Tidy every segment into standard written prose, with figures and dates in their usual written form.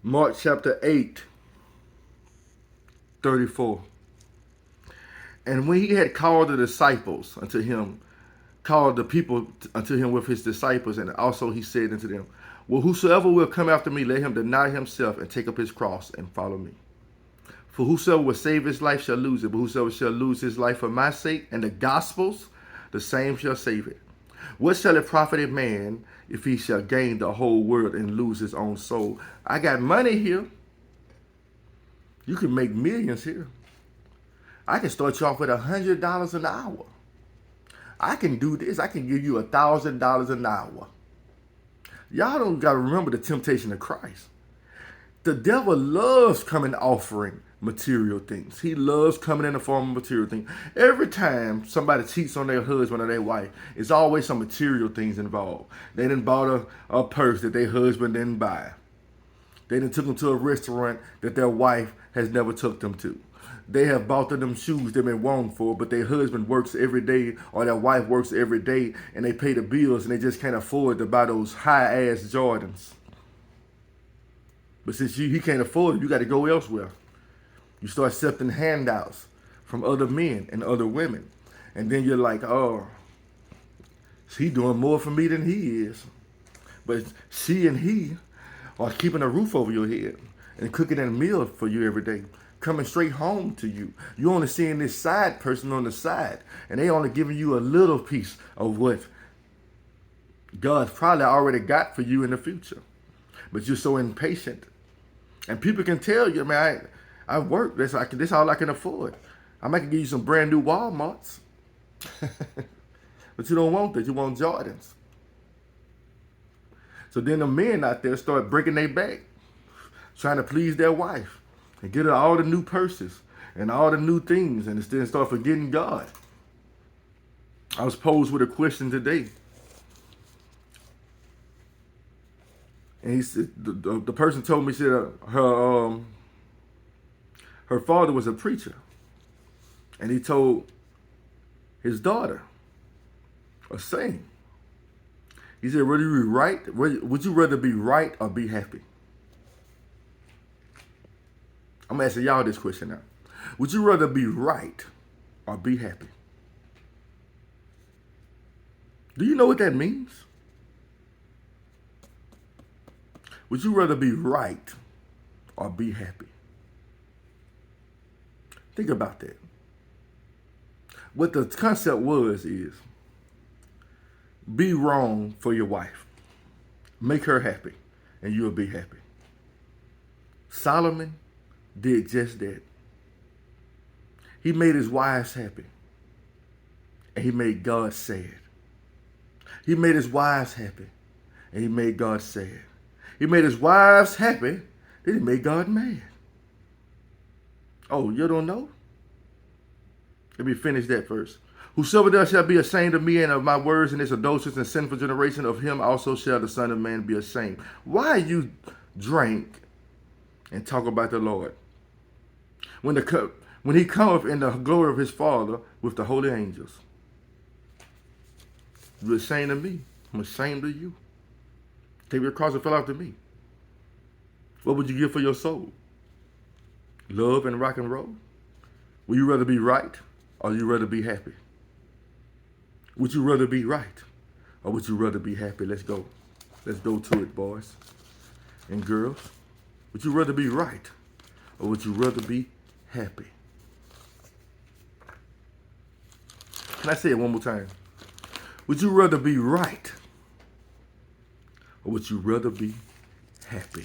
Mark chapter 8, 34. And when he had called the disciples unto him, called the people unto him with his disciples, and also he said unto them, well, whosoever will come after me, let him deny himself and take up his cross and follow me. For whosoever will save his life shall lose it, but whosoever shall lose his life for my sake and the gospel's, the same shall save it. What shall it profit a man if he shall gain the whole world and lose his own soul? I got money here. You can make millions here. I can start you off with $100 an hour. I can do this. I can give you $1,000 an hour. Y'all don't got to remember the temptation of Christ. The devil loves coming offering material things. He loves coming in the form of material things. Every time somebody cheats on their husband or their wife, it's always some material things involved. They done bought a purse that their husband didn't buy. They done took them to a restaurant that their wife has never took them to. They have bought them shoes they've been wanting for, but their husband works every day or their wife works every day and they pay the bills and they just can't afford to buy those high-ass Jordans. But since he can't afford it, you got to go elsewhere. You start accepting handouts from other men and other women. And then you're like, oh, he's doing more for me than he is. But she and he are keeping a roof over your head and cooking a meal for you every day, coming straight home to you. You only seeing this side person on the side, and they only giving you a little piece of what God's probably already got for you in the future. But you're so impatient. And people can tell you, man, I work. This all I can afford. I might give you some brand new Walmarts. But you don't want that. You want Jordans. So then the men out there start breaking their back, trying to please their wife and get her all the new purses and all the new things, and instead start forgetting God. I was posed with a question today. And he said, the person told me, she said her father was a preacher. And he told his daughter a saying. He said, would you rather be right or be happy? I'm asking y'all this question now. Would you rather be right or be happy? Do you know what that means? Would you rather be right or be happy? Think about that. What the concept is be wrong for your wife. Make her happy and you'll be happy. Solomon did just that. He made his wives happy and he made God sad. He made his wives happy and he made God sad. He made his wives happy, then he made God mad. Oh, you don't know? Let me finish that first. Whosoever thou shall be ashamed of me and of my words in this adulterous and sinful generation, of him also shall the Son of Man be ashamed. Why you drink and talk about the Lord? When he cometh in the glory of his Father with the holy angels. You're ashamed of me. I'm ashamed of you. Take your cross and fell out to me. What would you give for your soul? Love and rock and roll? Would you rather be right or would you rather be happy? Would you rather be right or would you rather be happy? Let's go. Let's go to it, boys and girls. Would you rather be right or would you rather be happy? Can I say it one more time? Would you rather be right or would you rather be happy?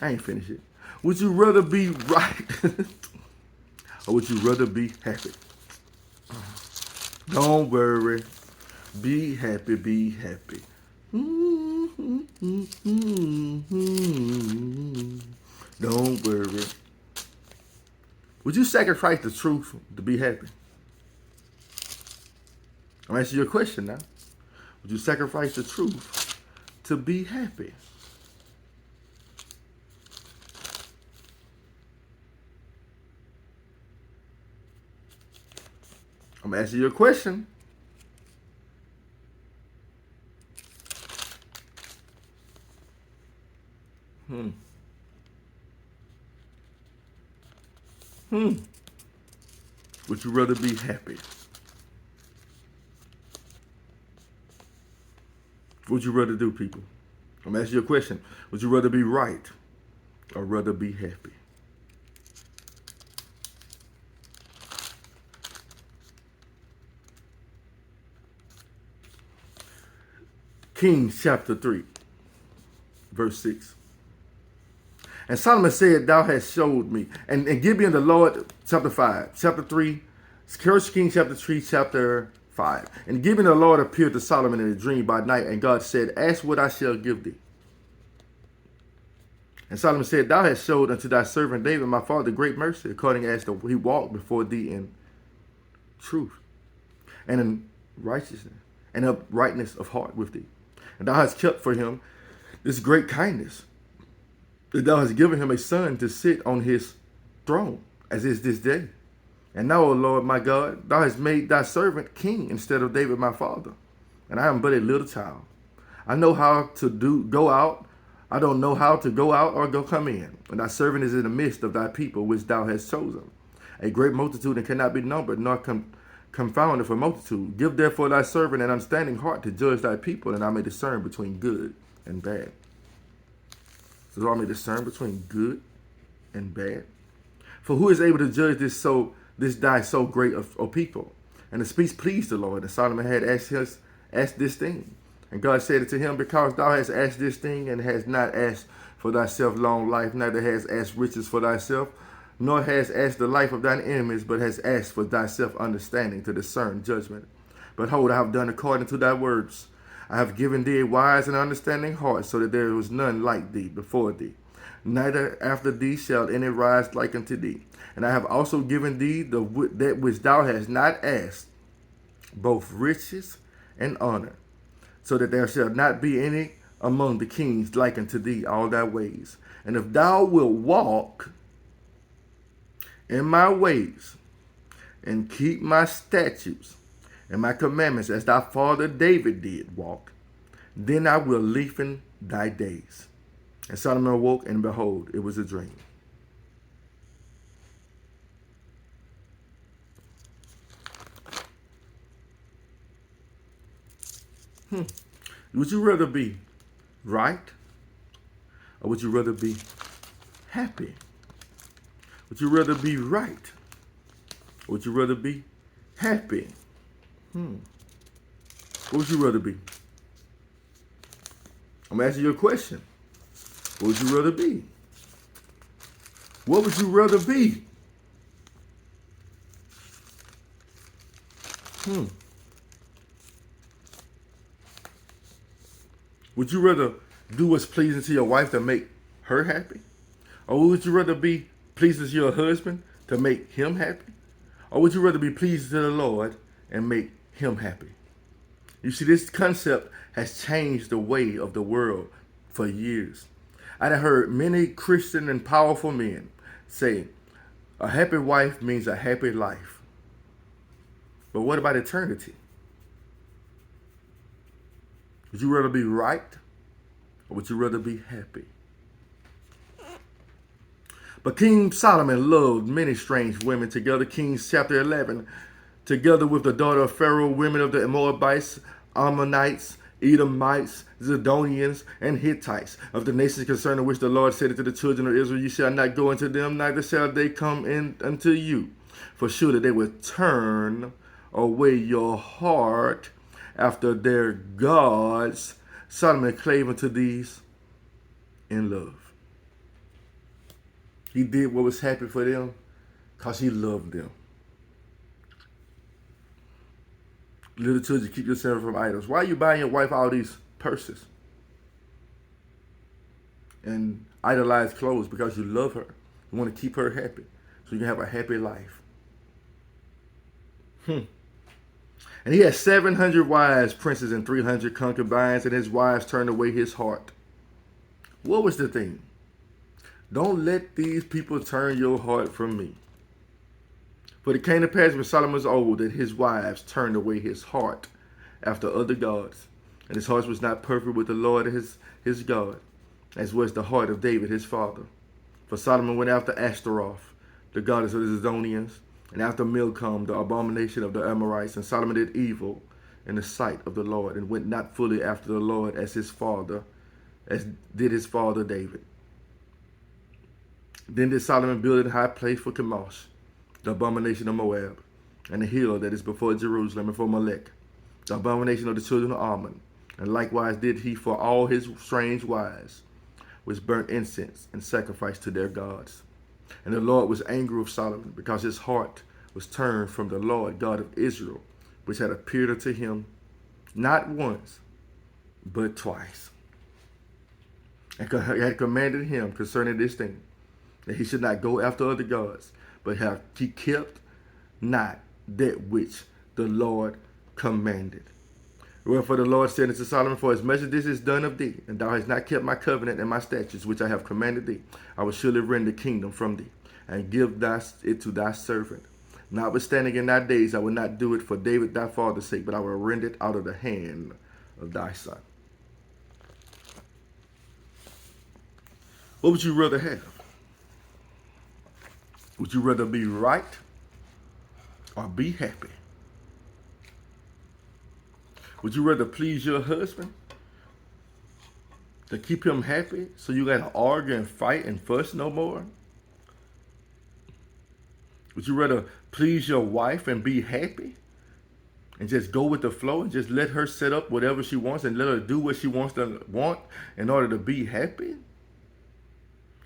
I ain't finished it. Would you rather be right or would you rather be happy? Don't worry. Be happy, be happy. Don't worry. Would you sacrifice the truth to be happy? I'm asking you a question now. Would you sacrifice the truth to be happy? I'm asking you a question. Hmm. Hmm. Would you rather be happy? What would you rather do, people? I'm asking you a question. Would you rather be right or rather be happy? Kings chapter 3, verse 6. And Solomon said, Thou hast showed me. And Gibeon the Lord, chapter 5, chapter 3, First Kings chapter 3, chapter 5. And Gibeon the Lord appeared to Solomon in a dream by night, and God said, Ask what I shall give thee. And Solomon said, Thou hast showed unto thy servant David, my father, great mercy, according as he walked before thee in truth and in righteousness and uprightness of heart with thee. And thou hast kept for him this great kindness, that thou hast given him a son to sit on his throne, as is this day. And now, O Lord my God, thou hast made thy servant king instead of David my father. And I am but a little child. I know how to go out. I don't know how to go out or go come in. And thy servant is in the midst of thy people which thou hast chosen, a great multitude and cannot be numbered, nor confounded for multitude. Give therefore thy servant an understanding heart to judge thy people, and I may discern between good and bad. So I may discern between good and bad. For who is able to judge this thy so great of people? And the speech pleased the Lord, and Solomon had asked this thing. And God said unto him, Because thou hast asked this thing, and hast not asked for thyself long life, neither hast asked riches for thyself, nor hast asked the life of thine enemies, but hast asked for thyself understanding to discern judgment. Behold, I have done according to thy words. I have given thee a wise and understanding heart, so that there was none like thee before thee. Neither after thee shall any rise like unto thee. And I have also given thee that which thou hast not asked, both riches and honor, so that there shall not be any among the kings like unto thee all thy ways. And if thou wilt walk in my ways, and keep my statutes and my commandments as thy father David did walk, then I will lengthen thy days. And Solomon awoke, and behold, it was a dream. Would you rather be right, or would you rather be happy? Would you rather be right, or would you rather be happy? What would you rather be? I'm asking you a question. What would you rather be? What would you rather be? Would you rather do what's pleasing to your wife to make her happy? Or would you rather be pleasing to your husband to make him happy? Or would you rather be pleasing to the Lord and make him happy? You see, this concept has changed the way of the world for years. I have heard many Christian and powerful men say, a happy wife means a happy life. But what about eternity? Would you rather be right, or would you rather be happy? But King Solomon loved many strange women together. Kings chapter 11, together with the daughter of Pharaoh, women of the Moabites, Ammonites, Edomites, Zidonians, and Hittites, of the nations concerning which the Lord said to the children of Israel, You shall not go into them, neither shall they come in unto you. For surely they will turn away your heart after their gods. Solomon clave unto these in love. He did what was happy for them because he loved them. Little children, keep yourself from idols. Why are you buying your wife all these purses and idolized clothes? Because you love her. You want to keep her happy so you can have a happy life. And he had 700 wives, princes, and 300 concubines, and his wives turned away his heart. What was the thing? Don't let these people turn your heart from me. For it came to pass when Solomon was old that his wives turned away his heart after other gods, and his heart was not perfect with the Lord his God. as was the heart of David his father. For Solomon went after Ashtaroth, the goddess of the Zidonians, and after Milcom, the abomination of the Amorites. And Solomon did evil in the sight of the Lord, and went not fully after the Lord as did his father David. Then did Solomon build an high place for Chemosh, the abomination of Moab, and the hill that is before Jerusalem, and for Molech, the abomination of the children of Ammon. And likewise did he for all his strange wives, which burnt incense and sacrificed to their gods. And the Lord was angry with Solomon, because his heart was turned from the Lord God of Israel, which had appeared unto him not once, but twice, and had commanded him concerning this thing, that he should not go after other gods, but he kept not that which the Lord commanded. Wherefore the Lord said unto Solomon, for as much as this is done of thee, and thou hast not kept my covenant and my statutes, which I have commanded thee, I will surely rend the kingdom from thee, and give it to thy servant. Notwithstanding in thy days I will not do it for David thy father's sake, but I will rend it out of the hand of thy son. What would you rather have? Would you rather be right or be happy? Would you rather please your husband to keep him happy so you got to argue and fight and fuss no more? Would you rather please your wife and be happy and just go with the flow and just let her set up whatever she wants and let her do what she wants to want in order to be happy?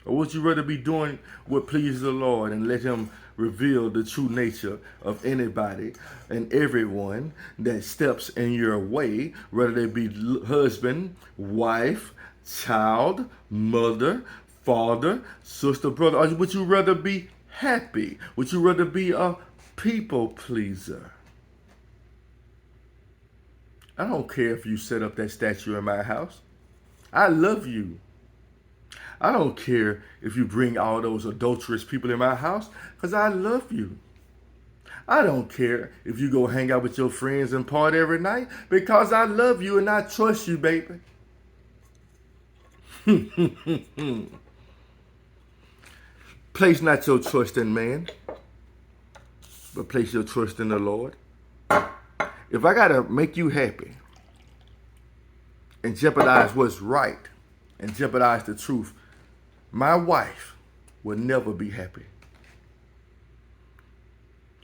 Or would you rather be doing what pleases the Lord and let him reveal the true nature of anybody and everyone that steps in your way, whether they be husband, wife, child, mother, father, sister, brother? Or would you rather be happy? Would you rather be a people pleaser? I don't care if you set up that statue in my house. I love you. I don't care if you bring all those adulterous people in my house, because I love you. I don't care if you go hang out with your friends and party every night, because I love you and I trust you, baby. Place not your trust in man, but place your trust in the Lord. If I got to make you happy and jeopardize what's right and jeopardize the truth, my wife will never be happy.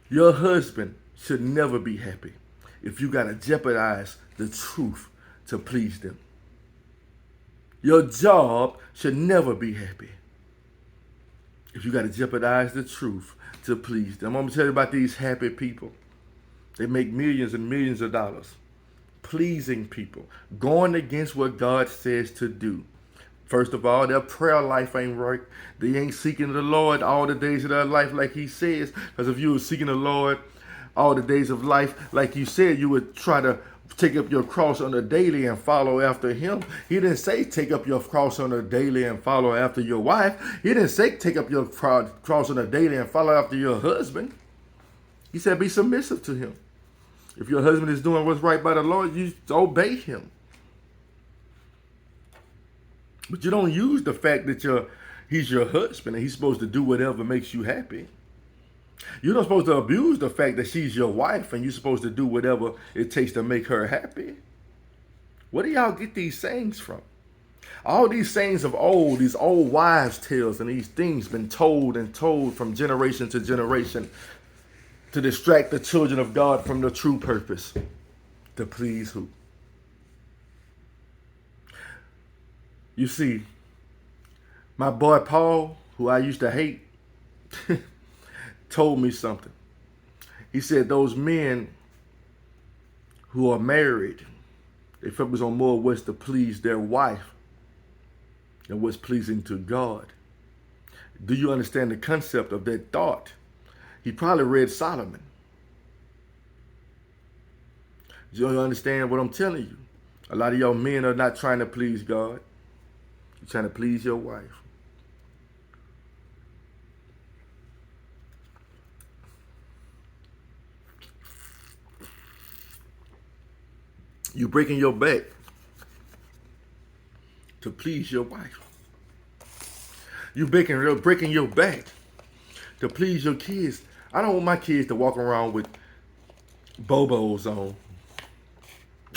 Your husband should never be happy if you got to jeopardize the truth to please them. Your job should never be happy if you got to jeopardize the truth to please them. I'm going to tell you about these happy people. They make millions and millions of dollars pleasing people, going against what God says to do. First of all, their prayer life ain't right. They ain't seeking the Lord all the days of their life like he says. Because if you were seeking the Lord all the days of life like you said, you would try to take up your cross on a daily and follow after him. He didn't say take up your cross on a daily and follow after your wife. He didn't say take up your cross on a daily and follow after your husband. He said be submissive to him. If your husband is doing what's right by the Lord, you obey him. But you don't use the fact that he's your husband and he's supposed to do whatever makes you happy. You're not supposed to abuse the fact that she's your wife and you're supposed to do whatever it takes to make her happy. Where do y'all get these sayings from? All these sayings of old, these old wives' tales and these things been told and told from generation to generation to distract the children of God from the true purpose. To please who? You see, my boy Paul, who I used to hate, told me something. He said those men who are married, they focus on more what's to please their wife than what's pleasing to God. Do you understand the concept of that thought? He probably read Solomon. Do you understand what I'm telling you? A lot of y'all men are not trying to please God. You're trying to please your wife. You're breaking your back to please your wife. You breaking your back to please your kids. I don't want my kids to walk around with Bobos on.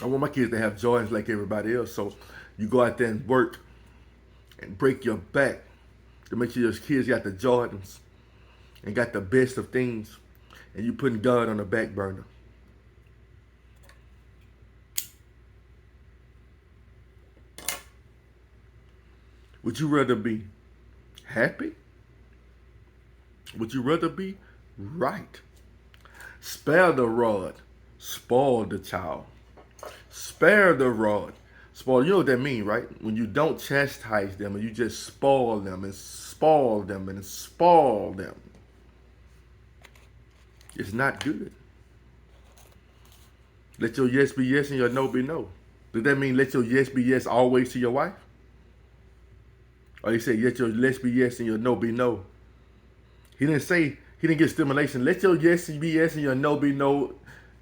I want my kids to have Jordans like everybody else. So you go out there and work and break your back to make sure your kids got the Jordans and got the best of things, and you putting God on the back burner. Would you rather be happy? Would you rather be right? Spare the rod, spoil the child. Spare the rod, spoil. You know what that means, right? When you don't chastise them and you just spoil them and spoil them and spoil them, it's not good. Let your yes be yes and your no be no. Does that mean let your yes be yes always to your wife? Or he said let your yes be yes and your no be no. He didn't give stimulation. Let your yes be yes and your no be no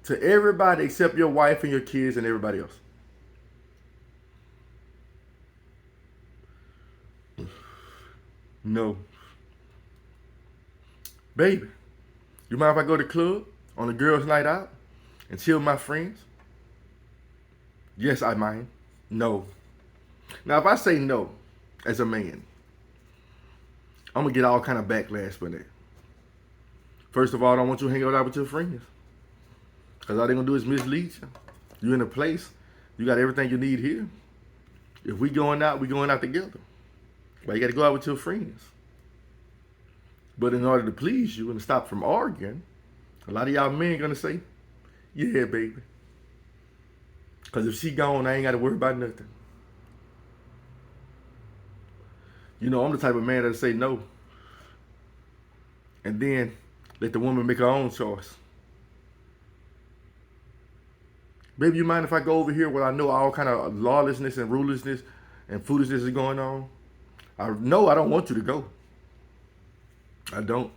to everybody except your wife and your kids and everybody else. No. Baby, you mind if I go to the club on a girls' night out and chill with my friends? Yes, I mind. No. Now, if I say no as a man, I'm going to get all kind of backlash for that. First of all, I don't want you to hang out with your friends. Because all they're going to do is mislead you. You're in a place, you got everything you need here. If we going out together. But you got to go out with your friends. But in order to please you and stop from arguing, a lot of y'all men going to say, yeah, baby. Because if she gone, I ain't got to worry about nothing. You know, I'm the type of man that'll say no. And then let the woman make her own choice. Baby, you mind if I go over here where I know all kind of lawlessness and rulerlessness and foolishness is going on? I know I don't want you to go. I don't.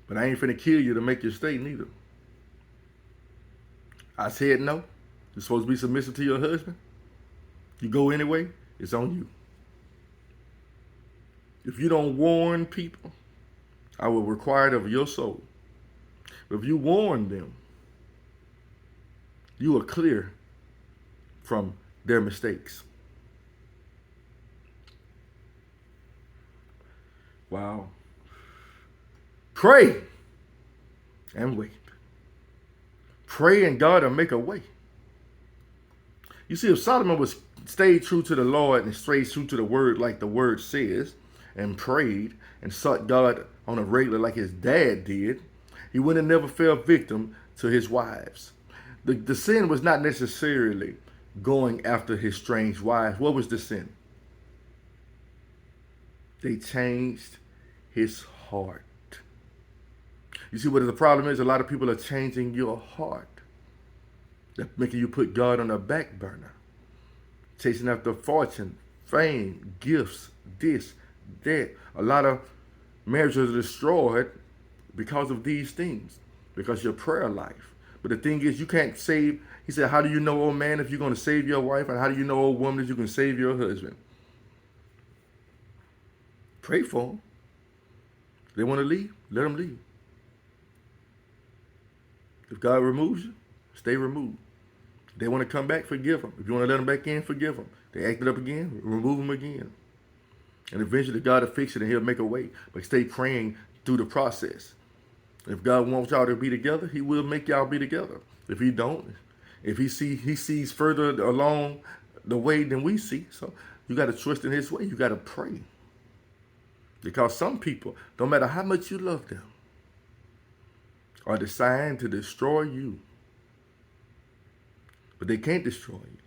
But I ain't finna kill you to make you stay neither. I said no. You're supposed to be submissive to your husband. You go anyway, it's on you. If you don't warn people, I will require it of your soul. But if you warn them, you are clear from their mistakes. Wow. Pray and wait. Pray and God will make a way. You see, if Solomon was stayed true to the Lord and stayed true to the word like the word says, and prayed and sought God on a regular like his dad did, he would have never fell victim to his wives. The sin was not necessarily going after his strange wives. What was the sin? They changed his heart. You see what the problem is? A lot of people are changing your heart. They're making you put God on the back burner. Chasing after fortune, fame, gifts, this, that. A lot of marriages are destroyed because of these things. Because your prayer life. But the thing is, you can't save. He said, how do you know, old man, if you're going to save your wife? And how do you know, old woman, if you can save your husband? Pray for them. They want to leave, let them leave. If God removes you, stay removed. If they want to come back, forgive them. If you want to let them back in, forgive them. They acted up again, remove them again. And eventually God will fix it and he'll make a way. But stay praying through the process. If God wants y'all to be together, he will make y'all be together. If he don't, if he sees further along the way than we see. So you got to trust in his way. You got to pray. Because some people, no matter how much you love them, are designed to destroy you. But they can't destroy you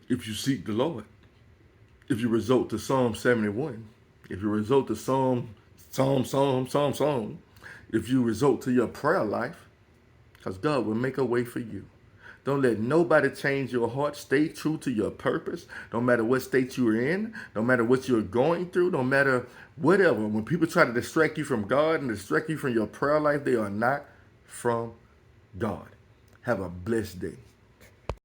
if you seek the Lord. If you resort to Psalm 71, if you resort to Psalm, if you resort to your prayer life, because God will make a way for you. Don't let nobody change your heart. Stay true to your purpose. No matter what state you're in, no matter what you're going through, no matter whatever. When people try to distract you from God and distract you from your prayer life, they are not from God. Have a blessed day.